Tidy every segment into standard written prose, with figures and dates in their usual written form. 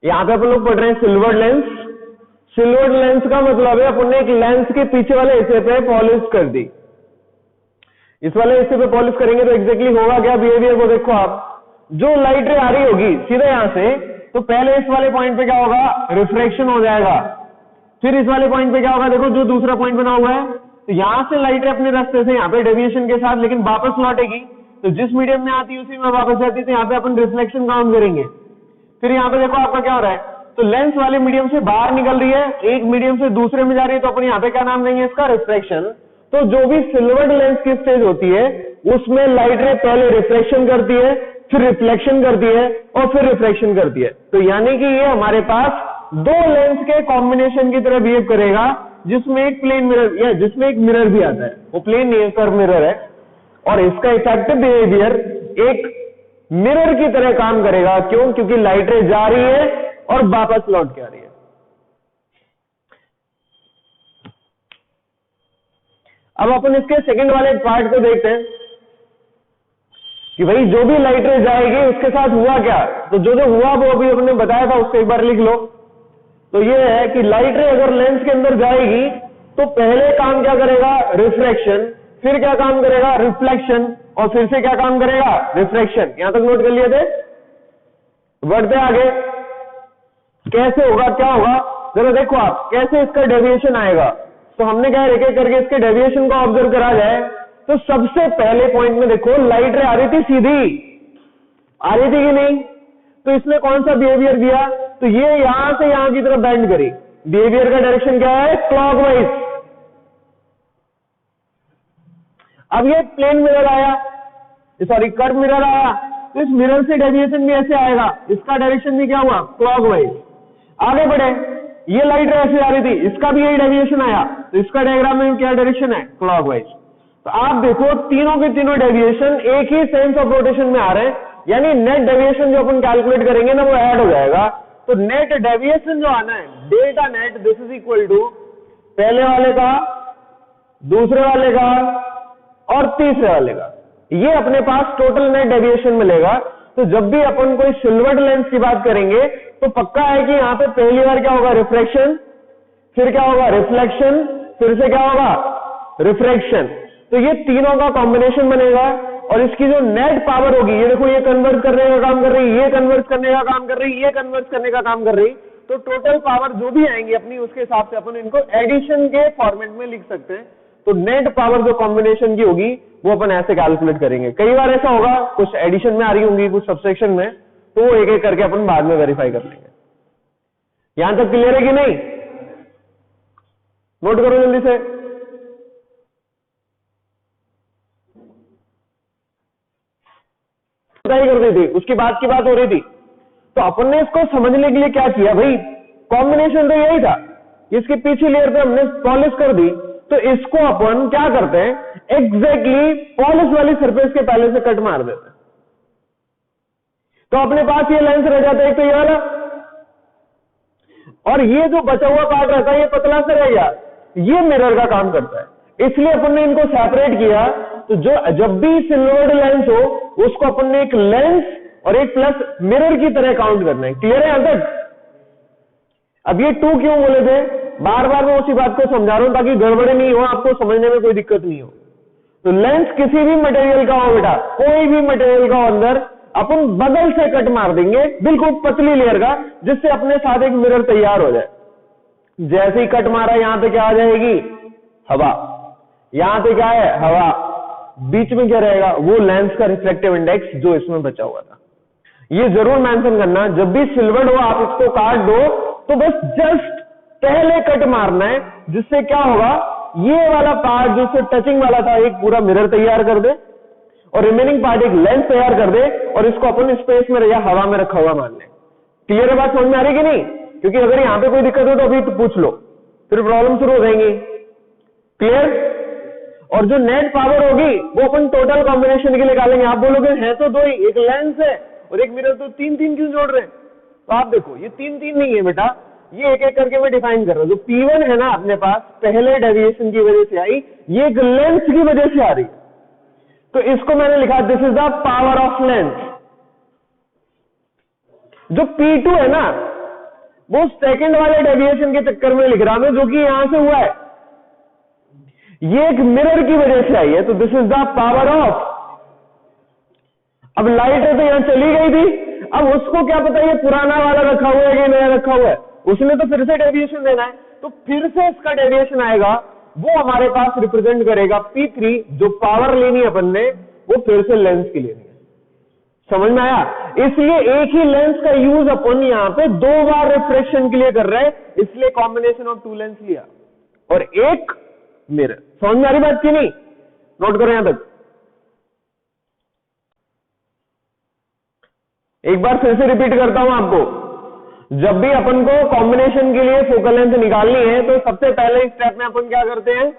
यहां पे अपन लोग पढ़ रहे हैं सिल्वर्ड लेंस। सिल्वर्ड लेंस का मतलब है अपन ने एक लेंस के पीछे वाले हिस्से पे पॉलिश कर दी। इस वाले हिस्से पे पॉलिश करेंगे तो एग्जैक्टली होगा क्या बिहेवियर, वो देखो आप। जो लाइट रे आ रही होगी सीधे यहां से, तो पहले इस वाले पॉइंट पे क्या होगा, रिफ्रैक्शन हो जाएगा। फिर इस वाले पॉइंट पे क्या होगा, देखो जो दूसरा पॉइंट बना हुआ है, तो यहां से लाइट रे अपने रास्ते से यहाँ पे डेविएशन के साथ लेकिन वापस लौटेगी, तो जिस मीडियम में आती है उसी में वापस जाती है, तो यहाँ पे अपन रिफ्लेक्शन काउंट करेंगे। फिर यहाँ पे देखो आपका क्या हो रहा है, तो लेंस वाले मीडियम से बाहर निकल रही है, एक मीडियम से दूसरे में जा रही है, तो अपन यहाँ पे क्या नाम देंगे इसका, रिफ्रैक्शन। तो जो भी सिल्वर्ड लेंस की स्टेज होती है उसमें लाइट रे पहले रिफ्लेक्शन करती है, फिर रिफ्लेक्शन करती है और फिर रिफ्रैक्शन करती है। तो यानी कि ये हमारे पास दो लेंस के कॉम्बिनेशन की तरह बिहेव करेगा, जिसमें एक प्लेन मिरर या जिसमें एक मिरर भी आता है, वो प्लेन नहीं है, कर्व मिरर है, और इसका इफेक्टिव बिहेवियर एक मिरर की तरह काम करेगा। क्यों? क्योंकि लाइट रे जा रही है और वापस लौट के आ रही है। अब अपन इसके सेकंड वाले पार्ट को देखते हैं कि भाई जो भी लाइट रे जाएगी उसके साथ हुआ क्या। तो जो जो हुआ वो अभी अपने बताया था, उसको एक बार लिख लो। तो ये है कि लाइट रे अगर लेंस के अंदर जाएगी तो पहले काम क्या करेगा, रिफ्रैक्शन, फिर क्या काम करेगा, रिफ्लेक्शन, और फिर से क्या काम करेगा, रिफ्रैक्शन। यहां तक नोट कर लिए थे, बढ़ते आगे कैसे होगा, क्या होगा, जरा देखो आप कैसे इसका डेविएशन आएगा। तो हमने क्या एक एक करके इसके डेविएशन को ऑब्जर्व करा जाए, तो सबसे पहले पॉइंट में देखो लाइट रे आ रही थी, सीधी आ रही थी कि नहीं, तो इसने कौन सा बिहेवियर दिया, तो ये यहां से यहां की तरफ बेंड करी। बिहेवियर का डायरेक्शन क्या है, क्लॉकवाइज। अब ये प्लेन मिरर आया, सॉरी कर्व मिरर आया, तो इस मिरर से डेविएशन भी ऐसे आएगा, इसका डायरेक्शन भी क्या हुआ, क्लॉकवाइज। आगे बढ़े, ये लाइट रे ऐसे आ रही थी, इसका भी यही डेविएशन आया, तो इसका डायग्राम में क्या डायरेक्शन है, क्लॉकवाइज। तो आप देखो तीनों के तीनों डेविएशन एक ही सेंस ऑफ रोटेशन में आ रहे हैं, यानी नेट डेविएशन जो अपन कैलकुलेट करेंगे ना वो ऐड हो जाएगा। तो नेट डेविएशन जो आना है, delta net, this is equal to पहले वाले का, दूसरे वाले का और तीसरे वाले का, ये अपने पास टोटल नेट डेविएशन मिलेगा। तो जब भी अपन कोई सिल्वर्ड लेंस की बात करेंगे तो पक्का है कि यहां पे पहली बार क्या होगा, रिफ्रैक्शन, फिर क्या होगा, रिफ्लेक्शन, फिर से क्या होगा, रिफ्रैक्शन। तो ये तीनों का कॉम्बिनेशन बनेगा और इसकी जो नेट पावर होगी, ये देखो ये कन्वर्ट करने का काम कर रही है, ये कन्वर्ट करने का काम कर रही है, ये कन्वर्ट करने का काम कर रही है, तो टोटल पावर जो भी आएंगी अपनी उसके हिसाब से अपन इनको एडिशन के फॉर्मेट में लिख सकते हैं। तो नेट पावर जो कॉम्बिनेशन की होगी वो अपन ऐसे कैलकुलेट करेंगे। कई बार ऐसा होगा कुछ एडिशन में आ रही होंगी, कुछ सबसेक्शन में, तो वो एक एक करके अपन बाद में वेरीफाई कर लेंगे। यहां तक क्लियर है कि नहीं, नोट करो जल्दी से। कर रही थी, उसकी बात की बात हो रही थी, तो अपन ने इसको समझने के लिए क्या किया भाई, कॉम्बिनेशन तो यही था, इसकी पीछे लेयर पे हमने पॉलिश कर दी, तो इसको अपन क्या करते हैं, एग्जैक्टली पॉलिश वाली सरफेस के पहले से कट मार देते हैं। तो अपने पास ये लेंस रह जाता है, एक तो ये वाला, और ये जो बचा हुआ पार्ट रहता है ये पतला से रह गया, ये मिरर का काम करता है। इसलिए अपन ने इनको सेपरेट किया। तो जो जब भी सिल्वर्ड लेंस हो उसको अपन ने एक लेंस और एक प्लस मिरर की तरह काउंट करना है। क्लियर है यहां तक? अब ये 2 क्यों बोले थे, बार बार मैं उसी बात को समझा रहा हूं ताकि गड़बड़ी नहीं हो, आपको समझने में कोई दिक्कत नहीं हो। तो लेंस किसी भी मटेरियल का हो बेटा, कोई भी मटेरियल का हो, अंदर अपन बगल से कट मार देंगे, बिल्कुल पतली लेयर का, जिससे अपने साथ एक मिरर तैयार हो जाए। जैसे ही कट मारा यहां पे क्या आ जाएगी, हवा, यहां पे क्या है, हवा, बीच में क्या रहेगा, वो लेंस का रिफ्लेक्टिव इंडेक्स जो इसमें बचा हुआ था। ये जरूर मेंशन करना, जब भी सिल्वर्ड हो आप इसको काट दो तो बस जस्ट पहले कट मारना है, जिससे क्या होगा, ये वाला पार्ट जो उससे टचिंग वाला था एक पूरा मिरर तैयार कर दे और रिमेनिंग पार्ट एक लेंस तैयार कर दे, और इसको अपन स्पेस में या हवा में रखा हुआ मान ले। क्लियर है बात, समझ में आ रही कि नहीं? क्योंकि अगर यहां पे कोई दिक्कत हो तो अभी तो पूछ लो, फिर प्रॉब्लम शुरू हो जाएंगी। क्लियर? और जो नेट पावर होगी वो अपन टोटल कॉम्बिनेशन के लिए निकालेंगे। आप बोलोगे है तो 2 ही, एक लेंस है और एक मिरर, तो 3 क्यों जोड़ रहे हैं? तो आप देखो ये 3 नहीं है बेटा, ये एक एक करके मैं डिफाइन कर रहा हूं। जो P1 है ना अपने पास, पहले डेविएशन की वजह से आई, ये एक लेंस की वजह से आ रही, तो इसको मैंने लिखा this is the power of lens. जो P2 है ना, वो सेकंड वाले डेविएशन के चक्कर में लिख रहा हूं जो कि यहां से हुआ है, ये एक मिरर की वजह से आई है, तो this is the power of. अब लाइट है तो यहां चली गई थी, अब उसको क्या पता ये पुराना वाला रखा हुआ है कि नया रखा हुआ है, उसने तो फिर से डेविएशन देना है, तो फिर से इसका डेविएशन आएगा, वो हमारे पास रिप्रेजेंट करेगा P3, जो पावर लेनी है अपन ने वो फिर से लेंस की लेनी है। समझ में आया? इसलिए एक ही लेंस का यूज अपन यहां पे 2 बार रिफ्रैक्शन के लिए कर रहे हैं, इसलिए कॉम्बिनेशन ऑफ 2 लेंस लिया और एक मिरर। समझ में आ रही बात की नहीं? नोट करो यहां तक। एक बार फिर से रिपीट करता हूं आपको, जब भी अपन को कॉम्बिनेशन के लिए फोकल लेंथ निकालनी है तो सबसे पहले स्टेप में अपन क्या करते हैं,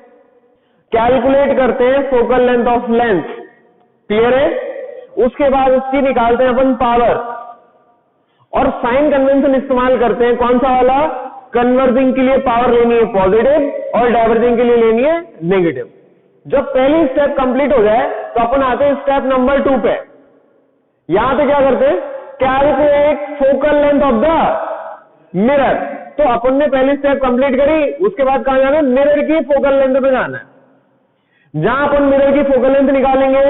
कैलकुलेट करते हैं focal length of lens. Clear है? उसके बाद उसकी निकालते हैं अपन पावर, और साइन कन्वेंशन इस्तेमाल करते हैं। कौन सा वाला? कन्वर्जिंग के लिए पावर लेनी है पॉजिटिव और डाइवर्जिंग के लिए लेनी है नेगेटिव। जब पहली स्टेप कंप्लीट हो जाए तो अपन आते हैं स्टेप नंबर 2 पे। यहां पे क्या करते हैं, calculate focal length of the mirror. तो अपन ने पहली स्टेप कंप्लीट करी, उसके बाद कहां जाना है, मिरर की फोकल लेंथ पे जाना है। जहां अपन मिरर की फोकल लेंथ निकालेंगे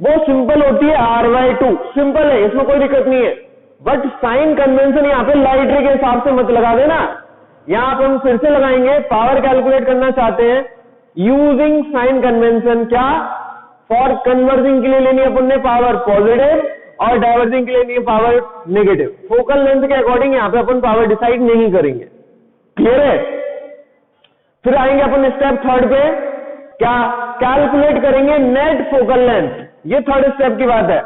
वो सिंपल होती है R/2, सिंपल है, इसमें कोई दिक्कत नहीं है। बट साइन कन्वेंशन यहां पे लाइटरी के हिसाब से मत लगा देना, यहां पर हम फिर से लगाएंगे। पावर कैलकुलेट करना चाहते हैं यूजिंग साइन कन्वेंशन, क्या? फॉर कन्वर्जिंग के लिए लेनी है अपन ने पावर पॉजिटिव और डाइवर्जिंग के लिए लेनी है पावर नेगेटिव। फोकल लेंथ के अकॉर्डिंग यहां पे अपन पावर डिसाइड नहीं करेंगे। क्लियर है? फिर आएंगे अपन स्टेप 3 पे, क्या? कैलकुलेट करेंगे नेट फोकल लेंथ। ये 3rd स्टेप की बात है।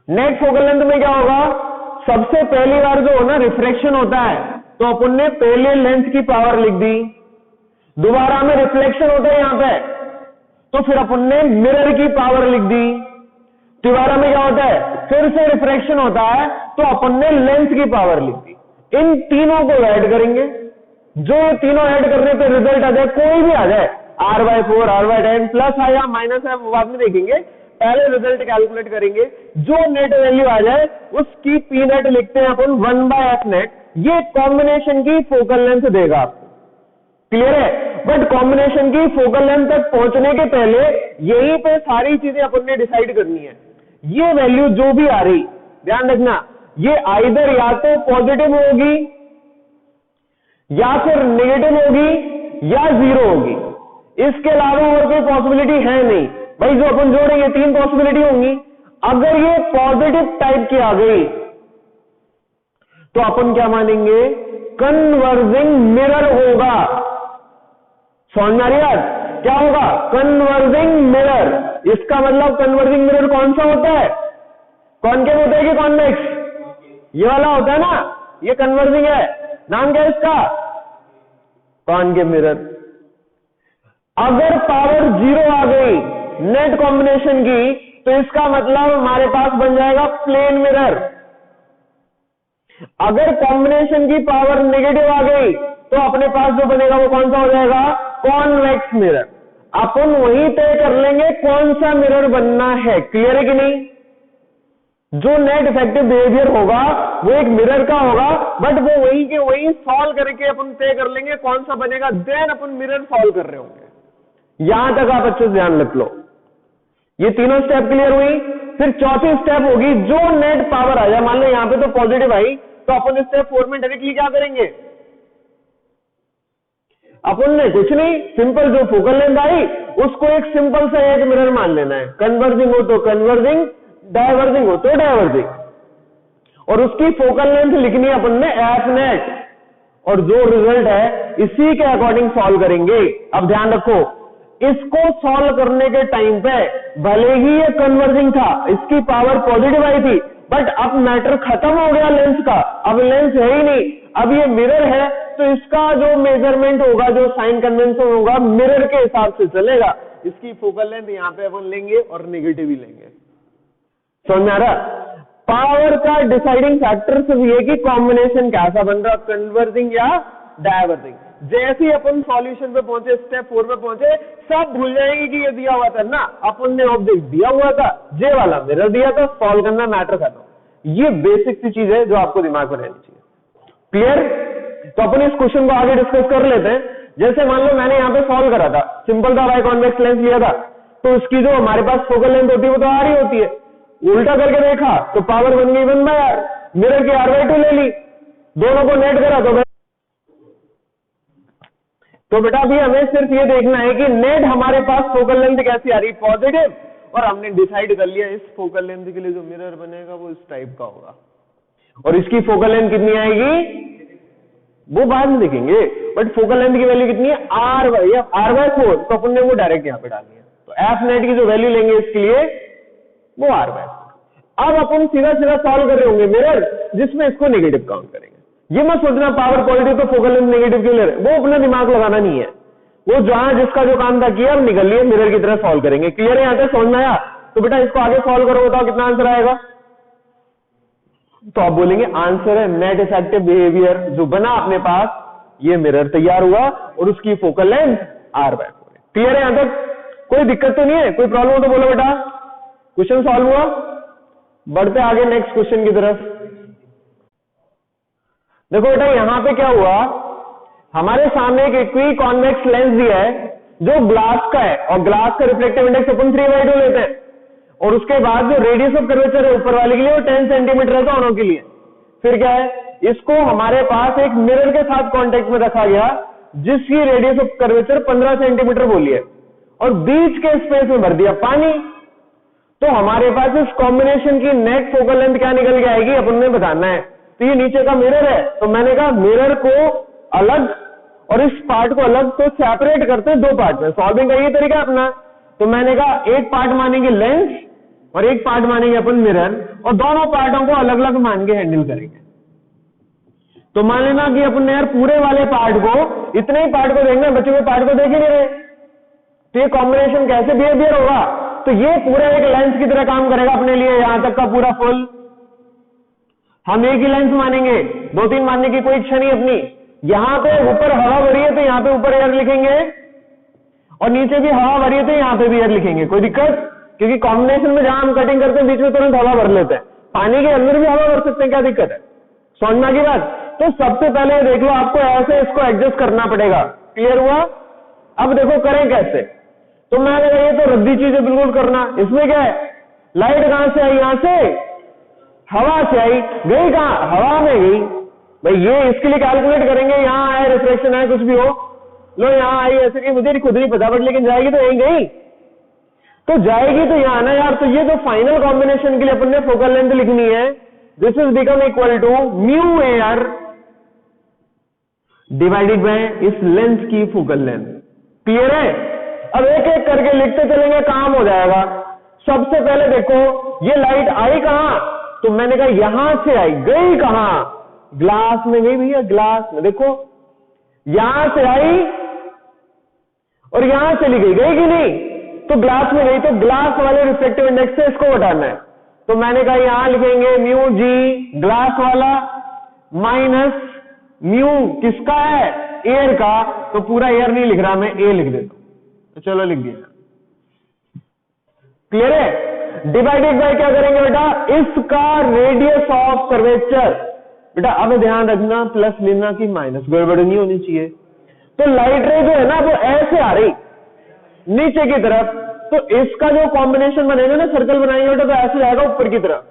नेट फोकल लेंथ में क्या होगा, सबसे पहली बार जो होना रिफ्रैक्शन होता है तो अपन ने पहले लेंस की पावर लिख दी, दोबारा में रिफ्लेक्शन होता है यहां पे तो फिर अपन ने मिरर की पावर लिख दी, दोबारा में क्या होता है, फिर से रिफ्रैक्शन होता है तो अपन ने लेंस की पावर लिख दी। इन तीनों को ऐड करेंगे, जो तीनों ऐड करने पे रिजल्ट आ जाए, कोई भी आ जाए, R/4, R/10 प्लस आया माइनस है वो बाद में देखेंगे, पहले रिजल्ट कैलकुलेट करेंगे, जो नेट वैल्यू आ जाए उसकी P नेट लिखते हैं अपन 1/F नेट। ये कॉम्बिनेशन की फोकल लेंथ देगा आपको। क्लियर है? बट कॉम्बिनेशन की फोकल लेंथ तक पहुंचने के पहले यहीं पे सारी चीजें अपन ने डिसाइड करनी है। ये वैल्यू जो भी आ रही, ध्यान रखना, ये आइदर या तो पॉजिटिव होगी या फिर नेगेटिव होगी या 0 होगी, इसके अलावा और कोई पॉसिबिलिटी है नहीं। भाई जो अपन जोड़ेंगे 3 पॉसिबिलिटी होंगी। अगर ये पॉजिटिव टाइप की आ गई तो अपन क्या मानेंगे, कन्वर्जिंग मिरर होगा। समझ में आ रही बात? क्या होगा, कन्वर्जिंग मिरर। इसका मतलब कन्वर्जिंग मिरर कौन सा होता है, कॉनकेव होता है कि कॉन्वेक्स? ये वाला होता है ना, ये कन्वर्जिंग है। नाम क्या है इसका, कॉनकेव मिरर। अगर पावर 0 आ गई नेट कॉम्बिनेशन की तो इसका मतलब हमारे पास बन जाएगा प्लेन मिरर। अगर कॉम्बिनेशन की पावर नेगेटिव आ गई तो अपने पास जो बनेगा वो कौन सा हो जाएगा, कॉन्वेक्स मिरर। अपन वही तय कर लेंगे कौन सा मिरर बनना है। क्लियर है कि नहीं? जो नेट इफेक्टिव बिहेवियर होगा वो एक मिरर का होगा, बट वो वही के वही सॉल्व करके अपन तय कर लेंगे कौन सा बनेगा, देन अपन मिरर सॉल्व कर रहे होंगे। यहां तक आप अच्छे से ध्यान रख लो। ये तीनों स्टेप क्लियर हुई। फिर चौथी स्टेप होगी, जो नेट पावर आ जाए, मान लो यहां पे तो पॉजिटिव आई, तो अपन स्टेप 4 में डायरेक्टली क्या करेंगे, अपन ने कुछ नहीं, सिंपल जो फोकल लेंथ आई उसको एक सिंपल सा एक मिरर मान लेना है। कन्वर्जिंग हो तो कन्वर्जिंग, डाइवर्जिंग हो तो डाइवर्जिंग, और उसकी फोकल लेंथ लिखनी है अपन ने F नेट, और जो रिजल्ट है इसी के अकॉर्डिंग सॉल्व करेंगे। अब ध्यान रखो, इसको सॉल्व करने के टाइम पे भले ही ये कन्वर्जिंग था, इसकी पावर पॉजिटिव आई थी, बट अब मैटर खत्म हो गया लेंस का, अब लेंस है ही नहीं, अब ये मिरर है, तो इसका जो मेजरमेंट होगा, जो साइन कन्वेंशन होगा, मिरर के हिसाब से चलेगा। इसकी फोकल लेंथ यहां पे अपन लेंगे और नेगेटिव ही लेंगे। समझ में आ रहा? पावर का डिसाइडिंग फैक्टर सिर्फ ये कि कॉम्बिनेशन कैसा बन रहा, कन्वर्जिंग या डाइवर्जिंग। जैसे ही अपन सॉल्यूशन पे पहुंचे, स्टेप 4 पे पहुंचे, सब भूल जाएंगे कि ये दिया हुआ था ना, अपन ने ऑब्जेक्ट दिया हुआ था, जे वाला मिरर दिया था, सॉल्व करना, मैटर खत्म। ये बेसिक सी चीज है जो आपको दिमाग में रहनी चाहिए। क्लियर? तो अपन इस क्वेश्चन को आगे डिस्कस कर लेते हैं। जैसे मान लो मैंने यहाँ पे सॉल्व करा था, सिंपल था, बाई कॉन्वेक्स लेंस लिया था, तो उसकी जो हमारे पास फोकल लेंथ होती है वो तो आर ही होती है। उल्टा करके देखा तो पावर बन गई 1/r, मिरर की r/2 ले ली, दोनों को नेट करा तो बेटा अभी हमें सिर्फ ये देखना है कि नेट हमारे पास फोकल लेंथ कैसी आ रही, पॉजिटिव, और हमने डिसाइड कर लिया इस फोकल लेंथ के लिए जो मिरर बनेगा वो इस टाइप का होगा, और इसकी फोकल लेंथ कितनी आएगी वो बाद में देखेंगे, बट फोकल लेंथ की वैल्यू कितनी है r/4, तो अपन ने वो डायरेक्ट यहां पे डालनी है। तो एफ नेट की जो वैल्यू लेंगे इसके लिए वो r/4। अब अपन सीधा सीधा सॉल्व कर रहे होंगे मिरर जिसमें इसको नेगेटिव काउंट करेंगे। ये मत सोचना पावर पॉजिटिव तो फोकल लेंथ नेगेटिव क्यों ले रहे, वो अपना दिमाग लगाना नहीं है, वो जहां जिसका जो काम था किया अब निकल लिए, मिरर की तरह सॉल्व करेंगे। क्लियर है? यहां तक समझ में आया? तो बेटा इसको आगे सॉल्व करो, बताओ कितना आंसर आएगा। तो आप बोलेंगे आंसर है नेट इफेक्टिव बिहेवियर जो बना अपने पास, ये मिरर तैयार हुआ और उसकी फोकल लेंथ r/4 है। क्लियर है? यहां तक कोई दिक्कत तो नहीं है? कोई प्रॉब्लम हो तो बोलो बेटा। क्वेश्चन सॉल्व हुआ? बढ़ते आगे नेक्स्ट क्वेश्चन की तरफ। देखो बेटा यहां पे क्या हुआ, हमारे सामने एक इक्वी कॉन्वेक्स लेंस दिया है जो ग्लास का है, और ग्लास का रिफ्लेक्टिव इंडेक्स अपन 3/2 लेते हैं, और उसके बाद जो रेडियस ऑफ कर्वेचर है ऊपर वाले के लिए वो 10 सेंटीमीटर है दोनों के लिए। फिर क्या है, इसको हमारे पास एक मिरर के साथ कांटेक्ट में रखा गया जिसकी रेडियस ऑफ कर्वेचर 15 सेंटीमीटर बोली है, और बीच के स्पेस में भर दिया पानी। तो हमारे पास इस कॉम्बिनेशन की नेट फोकल लेंथ क्या निकल के आएगी अपन ने बताना है। तो ये नीचे का मिरर है, तो मैंने कहा मिरर को अलग और इस पार्ट को अलग तो सेपरेट करते हैं दो पार्ट में। सॉल्विंग का ये तरीका अपना, तो मैंने कहा एक पार्ट मानेंगे लेंस और एक पार्ट मानेंगे अपन मिरर, और दोनों पार्टों को अलग अलग मान के हैंडल करेंगे। तो मान लेना कि अपन ने यार पूरे वाले पार्ट को, इतने ही पार्ट को देखना, बचे हुए पार्ट को देख ही नहीं रहे, तो ये कॉम्बिनेशन कैसे बिहेवियर होगा, तो ये पूरा एक लेंस की तरह काम करेगा अपने लिए, यहां तक का पूरा फुल। हम एक ही लेंस मानेंगे, 2-3 मानने की कोई इच्छा नहीं अपनी। यहां पे ऊपर हवा भरी है तो यहां पे ऊपर एयर लिखेंगे, और नीचे भी हवा भरी है तो यहां पे भी एयर लिखेंगे, कोई दिक्कत? क्योंकि कॉम्बिनेशन में जहां हम कटिंग करते हैं बीच में तुरंत हवा भर लेते हैं, पानी के अंदर भी हवा भर सकते हैं, क्या दिक्कत है? समझना की बात। तो सबसे पहले देख लो आपको ऐसे इसको एडजस्ट करना पड़ेगा। क्लियर हुआ? अब देखो करें कैसे। तो मैं लगा ये तो रद्दी चीज है बिल्कुल करना, इसमें क्या है, लाइट कहां से आई, यहां से हवा से आई, गई कहां, हवा में गई। भाई ये इसके लिए कैलकुलेट करेंगे, यहां आए रिफ्लेक्शन आए कुछ भी हो, लो यहां आई ऐसे कि मुझे खुद नहीं पता, बट लेकिन जाएगी तो यहीं गई, तो जाएगी तो यहां ना यार। तो ये जो फाइनल कॉम्बिनेशन के लिए अपन ने फोकल लेंथ लिखनी है, this is become equal to mu air divided by इस लेंथ की फोकल लेंथ। क्लियर है? अब एक एक करके लिखते चलेंगे, काम हो जाएगा। सबसे पहले देखो ये लाइट आई कहां, तो मैंने कहा यहां से आई, गई कहां, ग्लास में गई भैया, ग्लास में। देखो यहां से आई और यहां चली गई, गई कि नहीं, तो ग्लास में गई, तो ग्लास वाले रिफ्लेक्टिव इंडेक्स से इसको घटाना है। तो मैंने कहा यहां लिखेंगे म्यू जी ग्लास वाला माइनस म्यू किसका है, एयर का, तो पूरा एयर नहीं लिख रहा मैं, ए लिख देता हूं, तो चलो लिख दिया। क्लियर है? डिवाइडेड बाय क्या करेंगे बेटा, इसका रेडियस ऑफ कर्वेचर। बेटा अब ध्यान रखना प्लस लेना कि माइनस, गड़बड़ नहीं होनी चाहिए। तो लाइट रे जो है ना वो ऐसे आ रही नीचे की तरफ, तो इसका जो कॉम्बिनेशन बनेगा ना, सर्कल बनाएंगे बेटा, तो ऐसे जाएगा ऊपर की तरफ,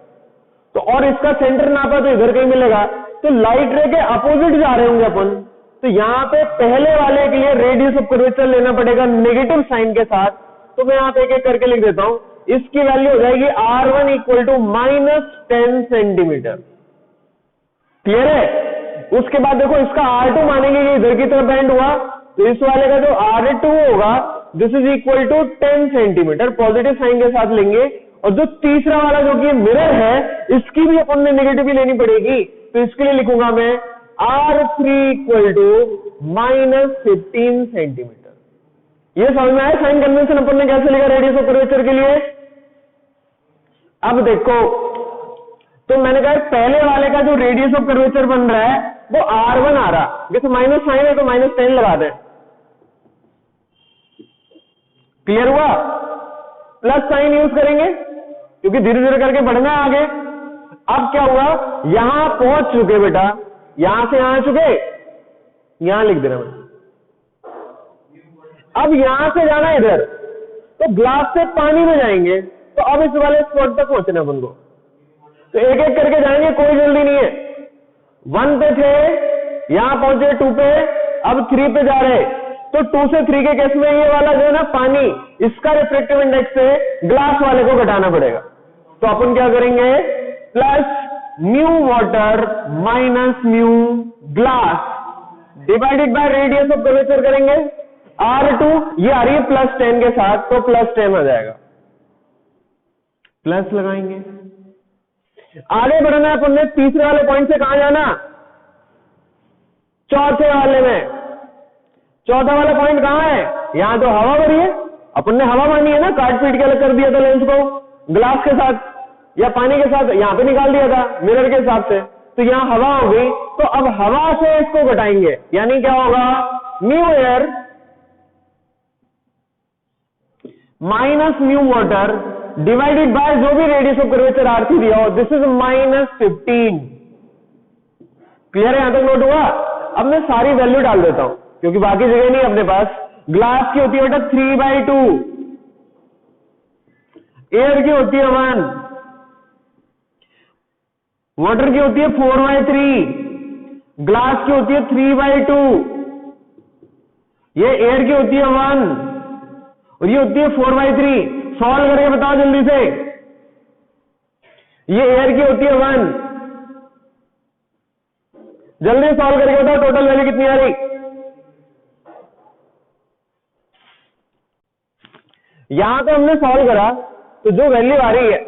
तो और इसका सेंटर नापा तो इधर कहीं मिलेगा, तो लाइट रे के अपोजिट जा रहे होंगे अपन। तो यहां पे पहले वाले के लिए रेडियस ऑफ कर्वेचर लेना पड़ेगा नेगेटिव साइन के साथ। तो मैं यहां पे एक एक करके लिख देता हूं, इसकी वैल्यू हो जाएगी R1 equal to -10 centimetre. Clear है? उसके बाद देखो इसका R2 मानेंगे कि इधर की तरफ बेंड हुआ, तो इस वाले का जो R2 होगा this is equal to 10 centimetre, positive sign के साथ लेंगे। और जो तीसरा वाला जो कि मिरर है, इसकी भी अपन ने नेगेटिव ही लेनी पड़ेगी, तो इसके लिए लिखूंगा मैं R3 इक्वल टू -15 सेंटीमीटर। ये समझ में आया साइन कन्वेंशन अपन ने कैसे लिखा रेडियस ऑफ कर्वेचर के लिए। अब देखो, तो मैंने कहा पहले वाले का जो रेडियस ऑफ कर्वेचर बन रहा है वो R1 आ रहा, जैसे माइनस साइन है तो -10 लगा दें। क्लियर हुआ? प्लस साइन यूज करेंगे क्योंकि धीरे धीरे करके बढ़ना है आगे। अब क्या हुआ, यहां पहुंच चुके बेटा, यहां से यहां आ चुके, यहां लिख देना मैं। अब यहां से जाना इधर, तो ग्लास से पानी में जाएंगे, तो अब इस वाले स्पॉट तक पहुंचना अपन को, तो एक एक करके जाएंगे, कोई जल्दी नहीं है। 1 पे थे, यहां पहुंचे 2 पे, अब 3 पे जा रहे, तो 2 से 3 के केस में ये वाला जो है ना पानी, इसका रिफ्रैक्टिव इंडेक्स से ग्लास वाले को घटाना पड़ेगा। तो अपन क्या करेंगे, plus mu water minus mu glass divided by radius of curvature करेंगे, R2 ये आ रही है +10 के साथ, तो +10 हो जाएगा, प्लस लगाएंगे। आगे बढ़ना है अपन ने, तीसरे वाले पॉइंट से कहां जाना, चौथे वाले में। चौथा वाला पॉइंट कहां है, यहां तो हवा भरी है, अपन ने हवा मानी है ना, काट पीट के अलग कर दिया था लेंस को ग्लास के साथ या पानी के साथ, यहां पे निकाल दिया था मिरर के हिसाब से, तो यहां हवा हो गई, तो अब हवा से इसको घटाएंगे, यानी क्या होगा, mu air minus mu water divided by जो भी रेडियस ऑफ कर्वेचर R3 दिया हो, दिस इज -15। क्लियर है, यहां तक नोट हुआ। अब मैं सारी वैल्यू डाल देता हूं क्योंकि बाकी जगह नहीं अपने पास। ग्लास की होती है बेटा 3/2, एयर की होती है 1, वाटर की होती है 4/3, ग्लास की होती है 3/2, ये एयर की होती है 1 और ये होती है 4/3। सॉल्व करके बताओ जल्दी से, ये एयर की होती है 1, जल्दी सॉल्व करके बताओ टोटल वैल्यू कितनी आ रही। यहां तो हमने सॉल्व करा, तो जो वैल्यू आ रही है,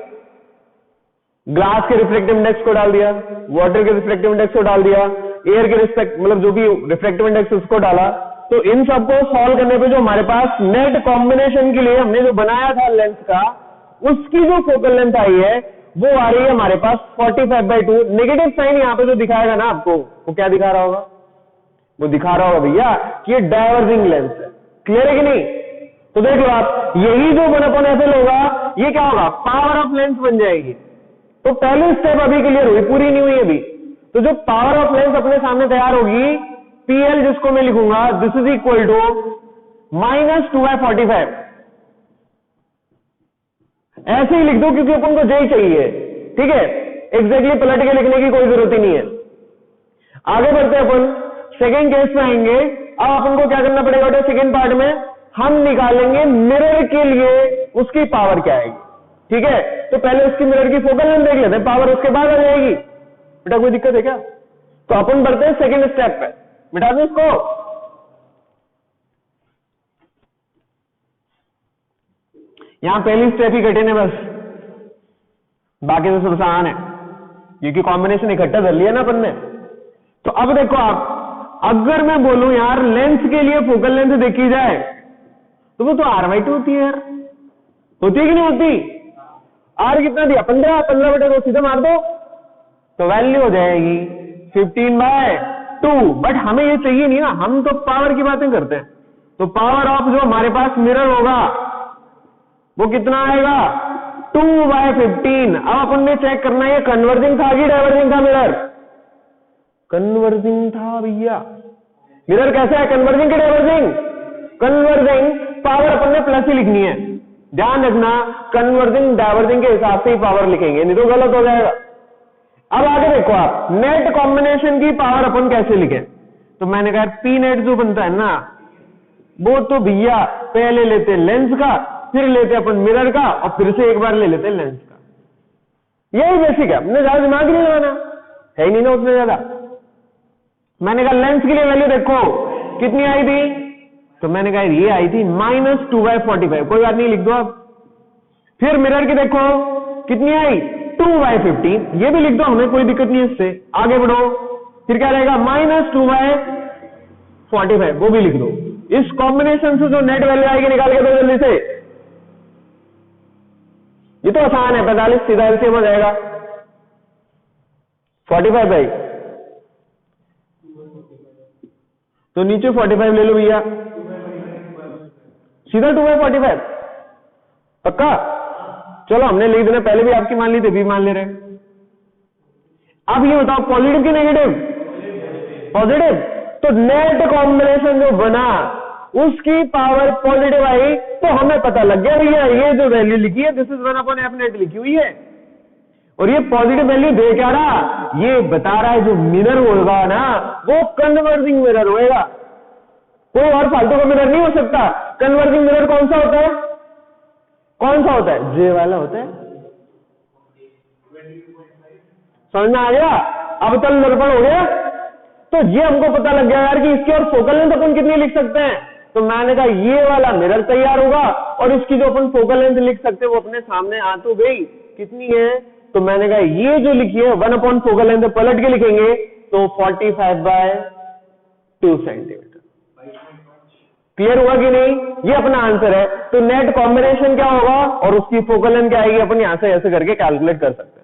ग्लास के रिफ्रैक्टिव इंडेक्स को डाल दिया, वाटर के रिफ्रैक्टिव इंडेक्स को डाल दिया, एयर के रिस्पेक्ट मतलब जो भी रिफ्रैक्टिव इंडेक्स उसको डाला, तो इन सबको सॉल्व करने पे जो हमारे पास नेट कॉम्बिनेशन के लिए हमने जो बनाया था लेंस का, उसकी जो फोकल लेंथ आई है वो आ रही है हमारे पास 45/2। नेगेटिव साइन यहां पे जो दिखाएगा ना आपको, वो क्या दिखा रहा होगा, वो दिखा रहा होगा भैया कि ये डाइवर्जिंग लेंस है। क्लियर है कि नहीं, तो देख लो आप, यही जो 1/FL होगा, ये क्या होगा, पावर ऑफ लेंस बन जाएगी। तो पहली स्टेप अभी क्लियर हुई, पूरी नहीं हुई अभी। तो जो पावर ऑफ लेंस अपने सामने तैयार होगी, PL जिसको मैं लिखूंगा, दिस इज इक्वल टू -2/45। ऐसे ही लिख दो क्योंकि अपन को J चाहिए, ठीक है, एग्जैक्टली पलट के लिखने की कोई जरूरत ही नहीं है। आगे बढ़ते अपन सेकेंड केस में आएंगे। अब अपन को क्या करना पड़ेगा बेटा, सेकेंड पार्ट में हम निकालेंगे मिरर के लिए उसकी पावर क्या आएगी, ठीक है। तो पहले उसकी मिरर की फोकल लेंथ देख लेते हैं, पावर उसके बाद आ जाएगी। बेटा कोई दिक्कत है क्या, तो अपन बढ़ते हैं सेकेंड स्टेप पे, मिटा दो इसको। यहां पहली स्टेप ही घटे ने बस, बाकी तो सब आसान है क्योंकि कॉम्बिनेशन इकट्ठा कर लिया ना अपन ने। तो अब देखो आप, अगर मैं बोलूं यार लेंस के लिए फोकल लेंथ देखी जाए, तो वो तो R/2 होती है यार, होती है कि नहीं होती। R कितना दिया, 15/2 सीधा मार दो, तो वैल्यू हो जाएगी 15/2। बट हमें ये चाहिए नहीं ना, हम तो पावर की बातें करते हैं। तो पावर ऑफ जो हमारे पास मिरर होगा वो कितना आएगा, 2/15। अब अपन ने चेक करना है कन्वर्जिंग था कि डाइवर्जिंग था मिरर, कन्वर्जिंग था भैया। मिरर कैसा है, कन्वर्जिंग की डाइवर्जिंग, कन्वर्जिंग। पावर अपन ने प्लस ही लिखनी है, ध्यान रखना, कन्वर्जिंग डाइवर्जिंग के हिसाब से ही पावर लिखेंगे, नहीं तो गलत हो जाएगा। अब आगे देखो आप, नेट कॉम्बिनेशन की पावर अपन कैसे लिखें। तो मैंने कहा पी नेट जो बनता है ना, वो तो भैया पहले लेते लेंस का, फिर लेते अपन मिरर का, और फिर से एक बार ले लेते लेंस का। यही बेसिक है, अपने ज्यादा दिमाग नहीं लगाना है ही नहीं ना उसमें ज्यादा। मैंने कहा लेंस के लिए वैल्यू देखो कितनी आई थी, तो मैंने कहा ये आई थी -2/45, कोई बात नहीं लिख दो आप। फिर मिरर की देखो कितनी आई, 2/15, ये भी लिख दो, हमें कोई दिक्कत नहीं है इससे। आगे बढ़ो, फिर क्या रहेगा, -2/45, वो भी लिख दो। इस कॉम्बिनेशन से जो नेट वैल्यू आएगी निकाल के दो जल्दी से। ये तो आसान है, 45 सीधा एलसीएम हो जाएगा, 45 भाई, तो नीचे 45 ले लो भैया, सीधा 2/45 पक्का। चलो हमने लिख देना, पहले भी आपकी मान ली थी, भी मान ले रहे। अब ये बताओ पॉजिटिव की नेगेटिव, पॉजिटिव, तो नेट कॉम्बिनेशन जो बना उसकी पावर पॉजिटिव आई, तो हमें पता लग गया भैया ये जो वैल्यू लिखी है दिस इज 1/f नेट लिखी हुई है। और ये पॉजिटिव वैल्यू दे क्या रहा, ये बता रहा है जो मिरर होगा ना वो कन्वर्जिंग मिरर होएगा, कोई और फालतू का मिरर नहीं हो सकता। कन्वर्जिंग मिरर कौन सा होता है, कौन सा होता है, जे वाला होता है। समझ में आ गया, अवतल दर्पण हो गया। तो ये हमको पता लग गया यार कि इसकी और फोकल लेंथ अपन कितनी लिख सकते हैं, तो मैंने कहा ये वाला मिरर तैयार होगा और इसकी जो अपन फोकल लेंथ लिख सकते हैं वो अपने सामने आ तो गई, कितनी है, तो मैंने कहा ये जो लिखी है 1/, फोकल लेंथ पलट के लिखेंगे तो 45/2 सेंटीमीटर। क्लियर हुआ कि नहीं, ये अपना आंसर है। तो नेट कॉम्बिनेशन क्या होगा और उसकी फोकल लेंथ क्या आएगी, अपन यहां से ऐसे करके कैलकुलेट कर सकते हैं।